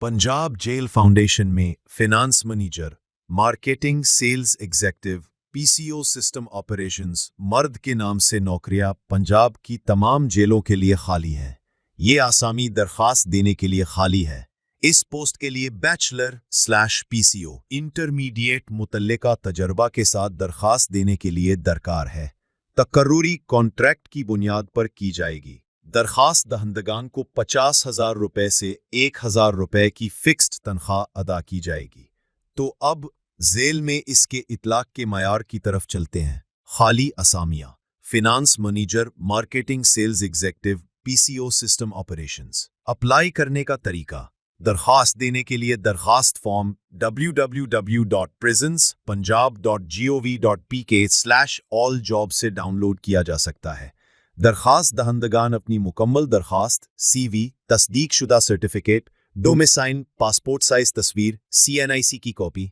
Punjab jail foundation में finance manager, marketing sales executive, PCO system operations मर्द के नाम से नौकरियां पंजाब की तमाम जेलों के लिए खाली हैं। ये आसामी दरखास्त देने के लिए खाली है। इस पोस्ट के लिए बैचलर/पीसीओ इंटरमीडिएट मुतल्लिका तजर्बा के साथ दरखास्त देने के लिए दरकार है। तकर्रुरी कॉन्ट्रैक्ट की बुनियाद पर की जाएगी। दरखास्त दहंदगान को 50,000 रुपए से 1,000 रुपए की फिक्स्ड तनख्वाह अदा की जाएगी। तो अब जेल में इसके इतलाक के मयार की तरफ चलते हैं। खाली असामियां: finance manager, marketing sales executive, PCO system operations. Apply करने का तरीका: दरखास्त देने के लिए दरखास्त फॉर्म www.prisonspunjab.gov.pk/alljobs से डाउनलोड किया जा सकता है। दरखास्त दहंदगान अपनी मुकम्मल दरखास्त, सीवी, तस्दीक शुदा सर्टिफिकेट, डोमिसाइल, पासपोर्ट साइज तस्वीर, CNIC की कॉपी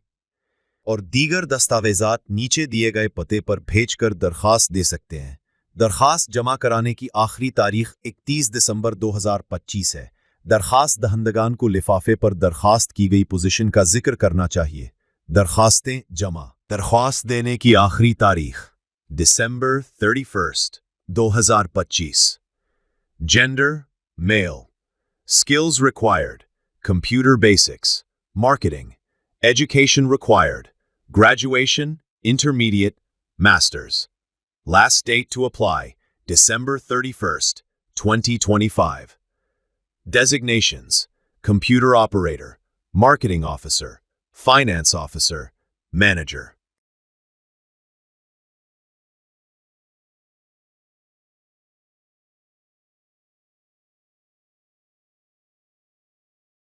और दीगर दस्तावेजात नीचे दिए गए पते पर भेजकर दरखास्त दे सकते हैं। दरखास्त जमा कराने की आखिरी तारीख 31 दिसंबर 2025 है। दरखास्त दहंदगान को लिफाफे पर दरखास्त की गई पोजीशन का जिक्र करना चाहिए। दरखास्तें जमा: दरखास्त देने की आखिरी तारीख December 31st, 2025। Gender: male. Skills required: computer basics, marketing. Education required: graduation, intermediate, master's. Last date to apply: December 31st, 2025. Designations: computer operator, marketing officer, finance officer, manager.